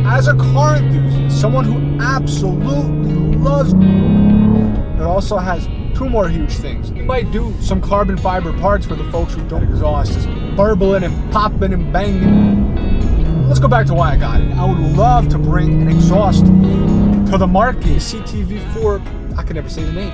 as a car enthusiast, someone who absolutely loves it, also has two more huge things. We might do some carbon fiber parts for the folks who don't exhaust, just burbling and popping and banging. Let's go back to why I got it. I would love to bring an exhaust to the market, CT4, I can never say the name.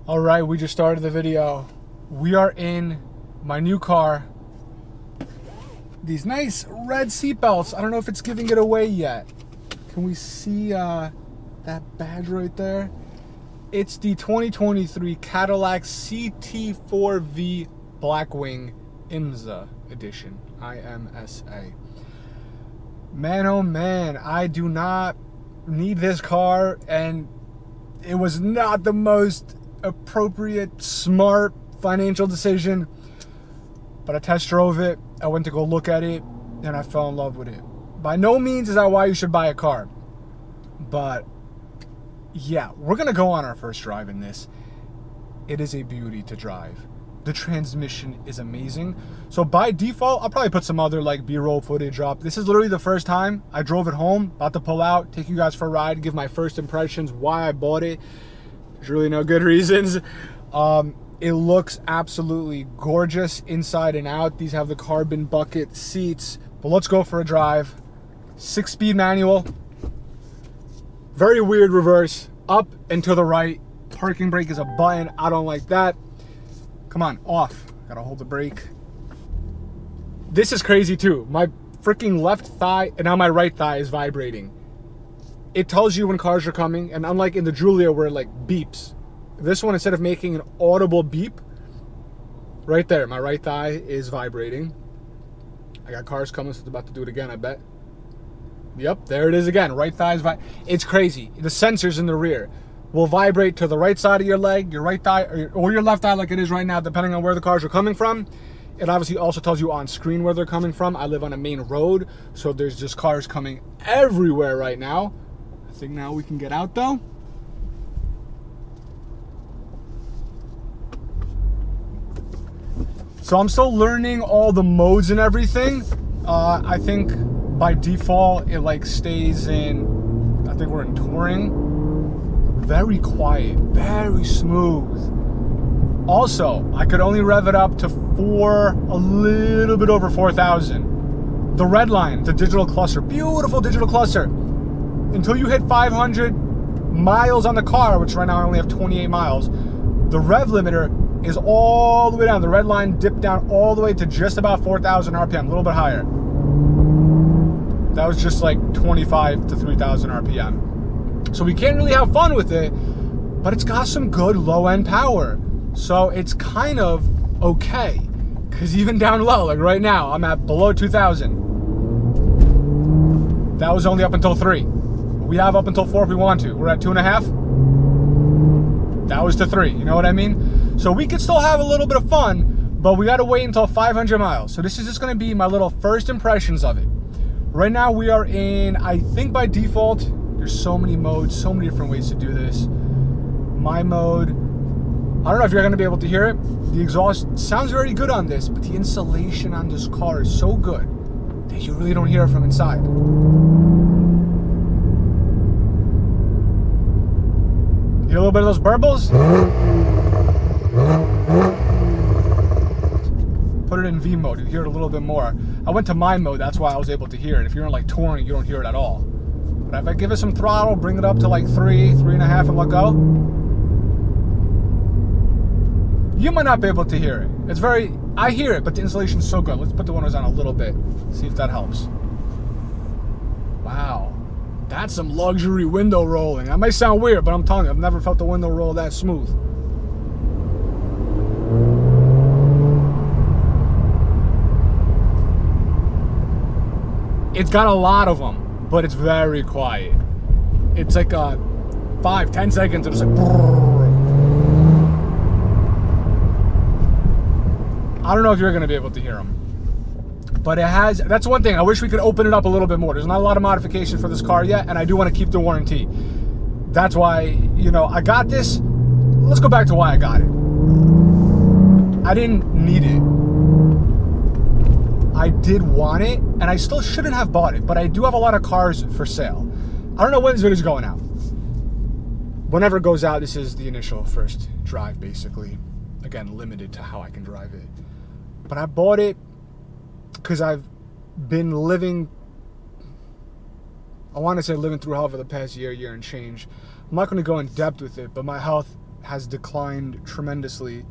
All right, we just started the video. We are in my new car. These nice red seatbelts. I don't know if it's giving it away yet. Can we see that badge right there? It's the 2023 Cadillac CT4-V Blackwing IMSA edition. IMSA. Man, oh man, I do not need this car, and it was not the most appropriate, smart financial decision, but I test drove it. I went to go look at it, and I fell in love with it. By no means is that why you should buy a car, but yeah, we're gonna go on our first drive in this. It is a beauty to drive. The transmission is amazing. So by default, I'll probably put some other like B-roll footage up. This is literally the first time I drove it home, about to pull out, take you guys for a ride, give my first impressions, why I bought it. There's really no good reasons. It looks absolutely gorgeous inside and out. These have the carbon bucket seats, but let's go for a drive. 6-speed manual. Very weird reverse, up and to the right. Parking brake is a button. I don't like that. Come on, off. Gotta hold the brake. This is crazy too. My freaking left thigh and now my right thigh is vibrating. It tells you when cars are coming, and unlike in the Giulia where it like beeps, this one, instead of making an audible beep, right there, my right thigh is vibrating. I got cars coming, so it's about to do it again, I bet. Yep, there it is again. Right thigh is it's crazy. The sensors in the rear will vibrate to the right side of your leg, your right thigh, or your left thigh like it is right now, depending on where the cars are coming from. It obviously also tells you on screen where they're coming from. I live on a main road, so there's just cars coming everywhere right now. I think now we can get out though. So I'm still learning all the modes and everything. I think by default it like stays in, I think we're in touring. Very quiet, very smooth. Also, I could only rev it up to a little bit over 4,000. The red line, the digital cluster, beautiful digital cluster. Until you hit 500 miles on the car, which right now I only have 28 miles, the rev limiter is all the way down. The red line dipped down all the way to just about 4,000 RPM, a little bit higher. That was just like 25 to 3,000 RPM. So we can't really have fun with it, but it's got some good low-end power. So it's kind of okay. Because even down low, like right now, I'm at below 2,000. That was only up until 3. We have up until 4 if we want to. We're at 2.5. That was to 3, you know what I mean? So we could still have a little bit of fun, but we gotta wait until 500 miles. So this is just gonna be my little first impressions of it. Right now we are in, I think by default, there's so many modes, so many different ways to do this. My mode, I don't know if you're gonna be able to hear it. The exhaust sounds very good on this, but the insulation on this car is so good that you really don't hear it from inside. You hear a little bit of those burbles? Put it in V mode, you hear it a little bit more. I went to my mode, that's why I was able to hear it. If you're in like touring, you don't hear it at all. But if I give it some throttle, bring it up to like 3.5 and let go, you might not be able to hear it. It's very, I hear it, but the insulation's so good. Let's put the windows on a little bit, see if that helps. Wow, that's some luxury window rolling. That might sound weird, but I'm telling you, I've never felt the window roll that smooth. It's got a lot of them, but it's very quiet. It's like 5-10 seconds and it's like brrr. I don't know if you're gonna be able to hear them, but it has, that's one thing. I wish we could open it up a little bit more. There's not a lot of modification for this car yet, and I do want to keep the warranty. That's why, you know, I got this. Let's go back to why I got it. I didn't need it. I did want it, and I still shouldn't have bought it, but I do have a lot of cars for sale. I don't know when this video is going out. Whenever it goes out, this is the initial first drive, basically. Again, limited to how I can drive it. But I bought it because I've been living, I want to say living through hell for the past year and change. I'm not going to go in depth with it, but my health has declined tremendously.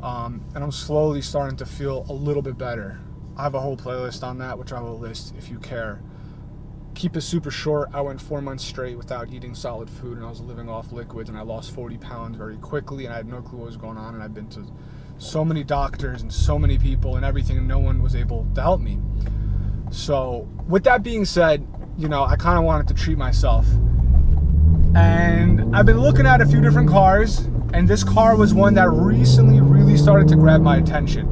And I'm slowly starting to feel a little bit better. I have a whole playlist on that, which I will list if you care. Keep it super short. I went 4 months straight without eating solid food, and I was living off liquids, and I lost 40 pounds very quickly, and I had no clue what was going on, and I've been to so many doctors and so many people and everything, and no one was able to help me. So with that being said, you know, I kind of wanted to treat myself. And I've been looking at a few different cars, and this car was one that recently really started to grab my attention.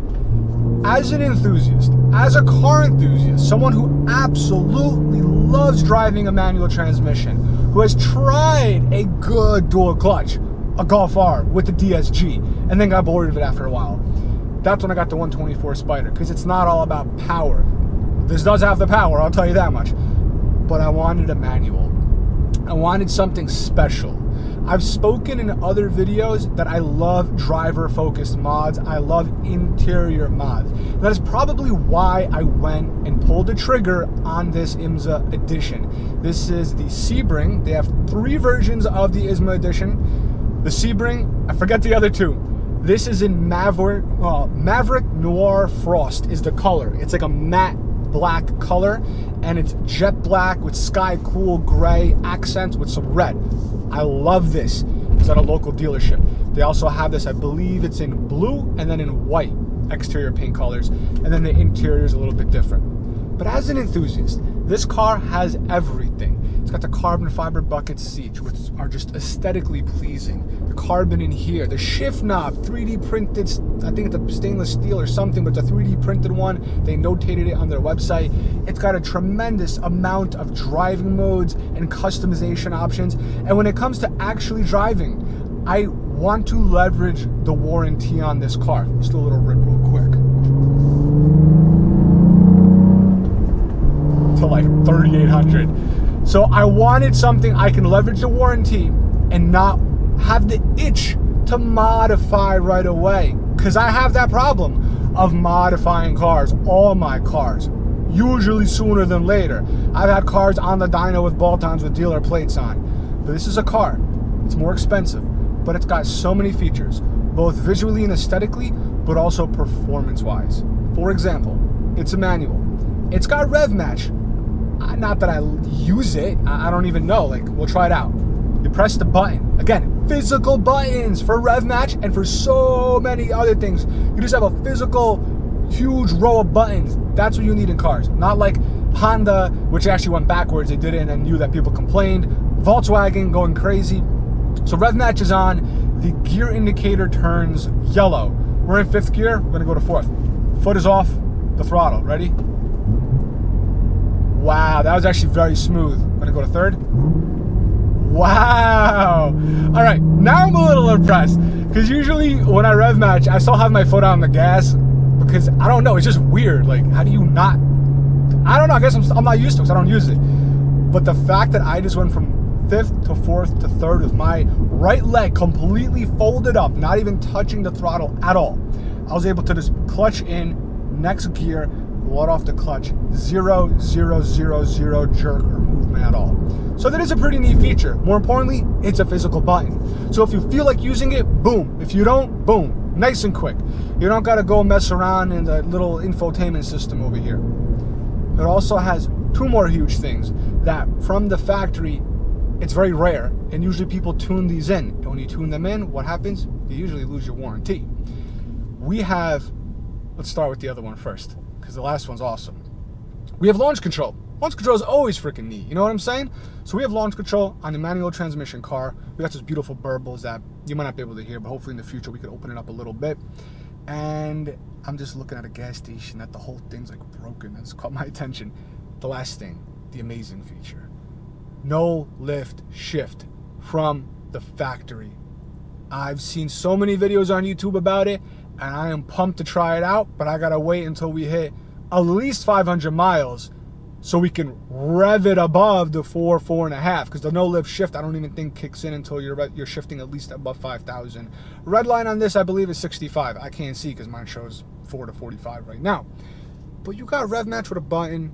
As an enthusiast, as a car enthusiast, someone who absolutely loves driving a manual transmission, who has tried a good dual clutch, a Golf R with the DSG, and then got bored of it after a while. That's when I got the 124 Spider, because it's not all about power. This does have the power, I'll tell you that much. But I wanted a manual. I wanted something special. I've spoken in other videos that I love driver-focused mods. I love interior mods. And that is probably why I went and pulled the trigger on this IMSA edition. This is the Sebring. They have 3 versions of the IMSA edition. The Sebring, I forget the other 2. This is in Maverick Noir Frost is the color. It's like a matte black color, and it's jet black with sky cool gray accents with some red. I love this. It's at a local dealership. They also have this, I believe it's in blue and then in white exterior paint colors, and then the interior is a little bit different. But as an enthusiast, this car has everything. It's got the carbon fiber bucket seats, which are just aesthetically pleasing. The carbon in here, the shift knob, 3D printed, I think it's a stainless steel or something, but it's a 3D printed one. They notated it on their website. It's got a tremendous amount of driving modes and customization options. And when it comes to actually driving, I want to leverage the warranty on this car. Let's do a little rip real quick. To like 3,800. So I wanted something I can leverage the warranty and not have the itch to modify right away. Because I have that problem of modifying cars, all my cars, usually sooner than later. I've had cars on the dyno with bolt-ons with dealer plates on. But this is a car. It's more expensive, but it's got so many features, both visually and aesthetically, but also performance-wise. For example, it's a manual. It's got rev match. Not that I use it, I don't even know, like, we'll try it out. You press the button. Again, physical buttons for rev match and for so many other things. You just have a physical, huge row of buttons. That's what you need in cars. Not like Honda, which actually went backwards. They did it and then knew that people complained. Volkswagen going crazy. So rev match is on. The gear indicator turns yellow. We're in 5th gear, we're gonna go to 4th. Foot is off the throttle, ready? Wow, that was actually very smooth. I'm gonna go to 3rd. Wow. All right, now I'm a little impressed, because usually when I rev match, I still have my foot on the gas, because I don't know, it's just weird. Like, how do you not? I don't know, I guess I'm not used to it, because I don't use it. But the fact that I just went from 5th to 4th to 3rd with my right leg completely folded up, not even touching the throttle at all, I was able to just clutch in, next gear, let off the clutch, 0, 0, 0, 0 jerk or movement at all. So that is a pretty neat feature. More importantly, it's a physical button. So if you feel like using it, boom. If you don't, boom. Nice and quick. You don't gotta go mess around in the little infotainment system over here. It also has 2 more huge things that from the factory, it's very rare, and usually people tune these in. And when you tune them in, what happens? You usually lose your warranty. We have, let's start with the other one first, because the last one's awesome. We have launch control. Launch control is always freaking neat, you know what I'm saying? So we have launch control on the manual transmission car. We got those beautiful burbles that you might not be able to hear, but hopefully in the future we could open it up a little bit. And I'm just looking at a gas station that the whole thing's like broken. That's caught my attention. The last thing, the amazing feature. No lift shift from the factory. I've seen so many videos on YouTube about it, and I am pumped to try it out, but I gotta wait until we hit at least 500 miles so we can rev it above the 4.5, because the no lift shift I don't even think kicks in until you're shifting at least above 5,000. Red line on this I believe is 65. I can't see because mine shows 4 to 45 right now. But you got rev match with a button,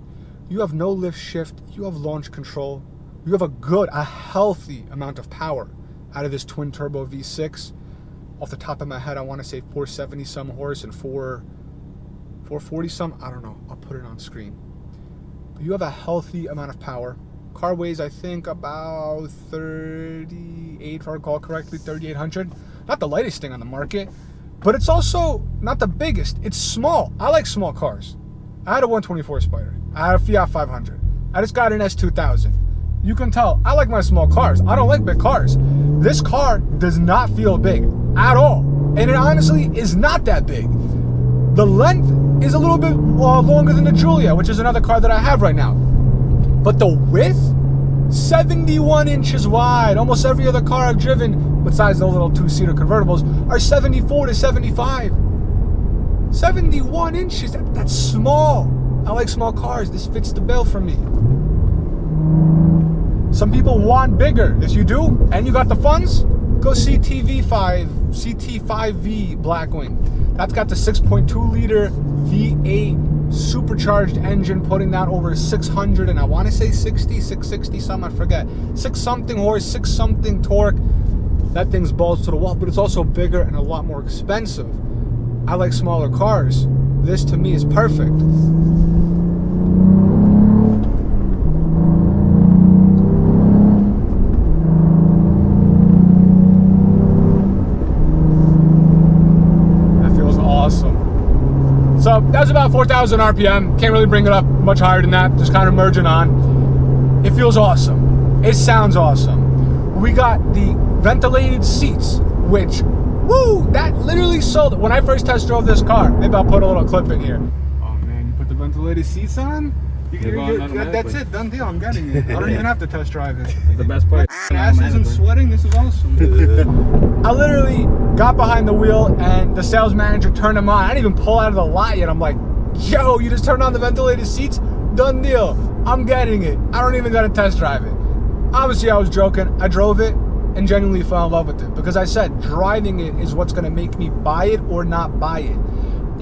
you have no lift shift, you have launch control, you have a healthy amount of power out of this twin turbo V6. Off the top of my head I want to say 470 some horse and 440 some, I don't know, I'll put it on screen. But you have a healthy amount of power. Car weighs I think about 38, if I recall correctly, 3,800. Not the lightest thing on the market, but it's also not the biggest. It's small. I like small cars. I had a 124 Spider. I had a Fiat 500. I just got an S2000. You can tell I like my small cars. I don't like big cars. This car does not feel big at all, and it honestly is not that big. The length is a little bit longer than the Giulia, which is another car that I have right now. But the width, 71 inches wide. Almost every other car I've driven, besides the little two-seater convertibles, are 74 to 75. 71 inches, that's small. I like small cars. This fits the bill for me. Some people want bigger. If you do, and you got the funds, go CT4-V Blackwing. That's got the 6.2 liter V8 supercharged engine, putting that over 600 and I want to say 660 some, I forget. 6 something horse, 6 something torque. That thing's balls to the wall, but it's also bigger and a lot more expensive. I like smaller cars. This to me is perfect. So that's about 4,000 RPM. Can't really bring it up much higher than that. Just kind of merging on. It feels awesome. It sounds awesome. We got the ventilated seats, which, woo, that literally sold it. When I first test drove this car, maybe I'll put a little clip in here. Oh man, you put the ventilated seats on? That's it, done deal, I'm getting it. I don't even have to test drive it. The best part. Ass isn't sweating, this is awesome. I literally got behind the wheel and the sales manager turned them on. I didn't even pull out of the lot yet. I'm like, yo, you just turned on the ventilated seats? Done deal. I'm getting it. I don't even gotta test drive it. Obviously I was joking. I drove it and genuinely fell in love with it because I said driving it is what's gonna make me buy it or not buy it.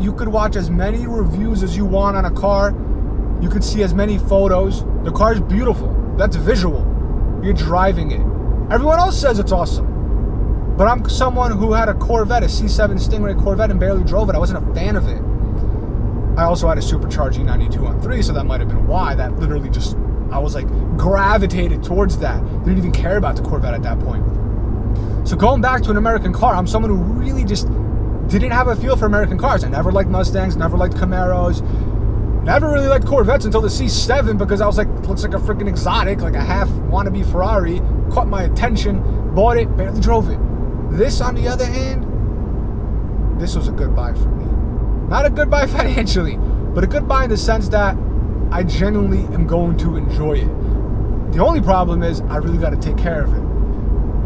You could watch as many reviews as you want on a car. You could see as many photos. The car's beautiful. That's visual. You're driving it. Everyone else says it's awesome. But I'm someone who had a Corvette, a C7 Stingray Corvette, and barely drove it. I wasn't a fan of it. I also had a supercharged E92 on 3, so that might have been why. That literally just, I was like gravitated towards that. Didn't even care about the Corvette at that point. So going back to an American car, I'm someone who really just didn't have a feel for American cars. I never liked Mustangs, never liked Camaros. Never really liked Corvettes until the C7 because I was like, looks like a freaking exotic, like a half wannabe Ferrari. Caught my attention, bought it, barely drove it. This, on the other hand, this was a good buy for me. Not a good buy financially, but a good buy in the sense that I genuinely am going to enjoy it. The only problem is I really got to take care of it.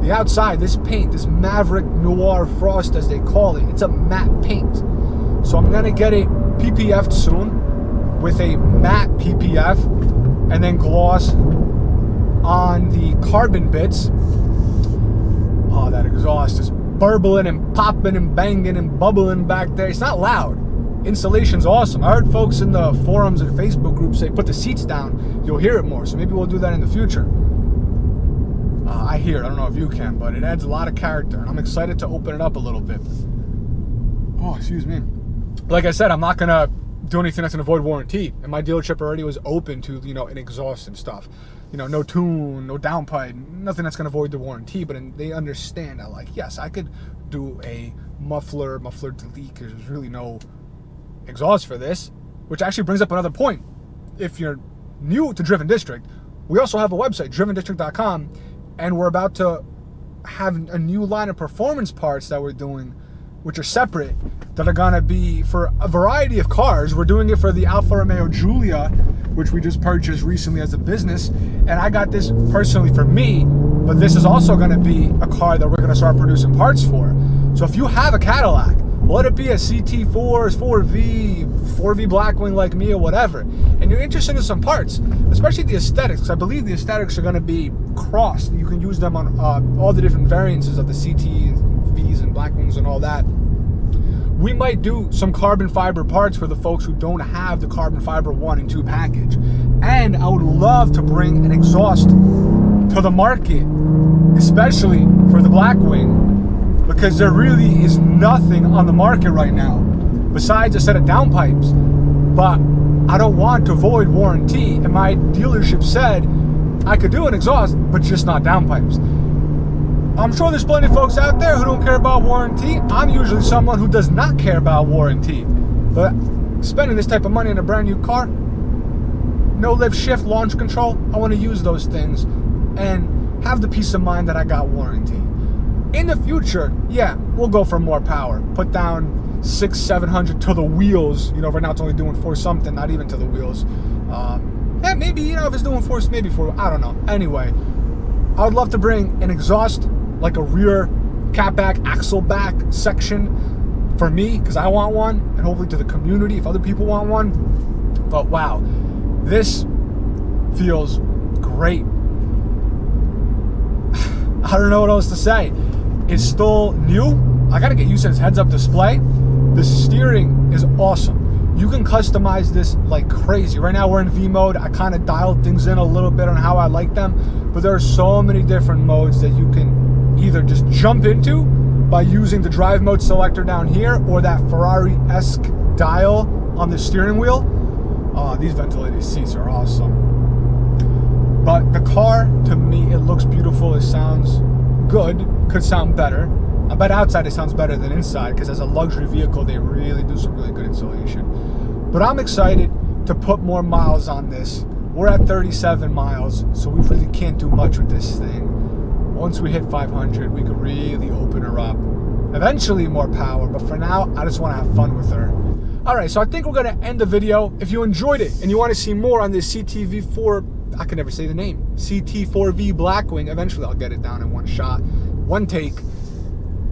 The outside, this paint, this Maverick Noir Frost as they call it, it's a matte paint. So I'm going to get it PPF'd soon with a matte PPF and then gloss on the carbon bits. Oh, that exhaust is burbling and popping and banging and bubbling back there. It's not loud. Installation's awesome. I heard folks in the forums and Facebook groups say, put the seats down, you'll hear it more. So maybe we'll do that in the future. I hear it. I don't know if you can, but it adds a lot of character. And I'm excited to open it up a little bit. Oh, excuse me. Like I said, I'm not going to do anything that's going to void warranty. And my dealership already was open to, an exhaust and stuff. No tune, no downpipe, nothing that's going to void the warranty. But they understand. I'm like, yes, I could do a muffler delete because there's really no exhaust for this. Which actually brings up another point. If you're new to Driven District, we also have a website, drivendistrict.com, and we're about to have a new line of performance parts that we're doing, which are separate, that are gonna be for a variety of cars. We're doing it for the Alfa Romeo Giulia, which we just purchased recently as a business, and I got this personally for me, but this is also gonna be a car that we're gonna start producing parts for. So if you have a Cadillac, let it be a CT4, 4V, 4V Blackwing like me or whatever, and you're interested in some parts, especially the aesthetics. I believe the aesthetics are going to be crossed. You can use them on all the different variances of the CT-Vs and Blackwings and all that. We might do some carbon fiber parts for the folks who don't have the carbon fiber 1 and 2 package. And I would love to bring an exhaust to the market, especially for the Blackwing, because there really is nothing on the market right now besides a set of downpipes. But I don't want to void warranty, and my dealership said I could do an exhaust, but just not downpipes. I'm sure there's plenty of folks out there who don't care about warranty. I'm usually someone who does not care about warranty. But spending this type of money on a brand new car, no lift shift, launch control, I want to use those things and have the peace of mind that I got warranty. In the future, yeah, we'll go for more power. Put down 600-700 to the wheels. You know, right now it's only doing 4 something, not even to the wheels. Yeah, maybe, you know, if it's doing 4, maybe 4, I don't know. Anyway, I would love to bring an exhaust, like a rear catback, axle back section for me, because I want one, and hopefully to the community if other people want one. But wow, this feels great. I don't know what else to say. It's still new. I gotta get used to this heads-up display. The steering is awesome. You can customize this like crazy. Right now we're in V mode. I kind of dialed things in a little bit on how I like them, but there are so many different modes that you can either just jump into by using the drive mode selector down here, or that Ferrari-esque dial on the steering wheel. These ventilated seats are awesome. But the car, to me, it looks beautiful. It sounds good. Could sound better. I bet outside it sounds better than inside, because as a luxury vehicle, they really do some really good insulation. But I'm excited to put more miles on this. We're at 37 miles, so we really can't do much with this thing. Once we hit 500, we could really open her up. Eventually more power, but for now, I just want to have fun with her. All right, so I think we're going to end the video. If you enjoyed it and you want to see more on this CT4, I can never say the name, CT4-V Blackwing, eventually I'll get it down in one shot, one take.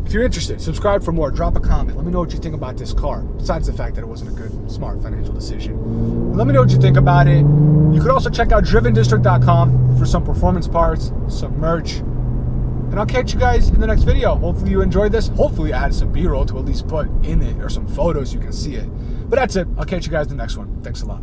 If you're interested, subscribe for more, drop a comment. Let me know what you think about this car, besides the fact that it wasn't a good, smart financial decision. Let me know what you think about it. You could also check out drivendistrict.com for some performance parts, some merch. And I'll catch you guys in the next video. Hopefully you enjoyed this. Hopefully I add some B-roll to at least put in it, or some photos you can see it. But that's it. I'll catch you guys in the next one. Thanks a lot.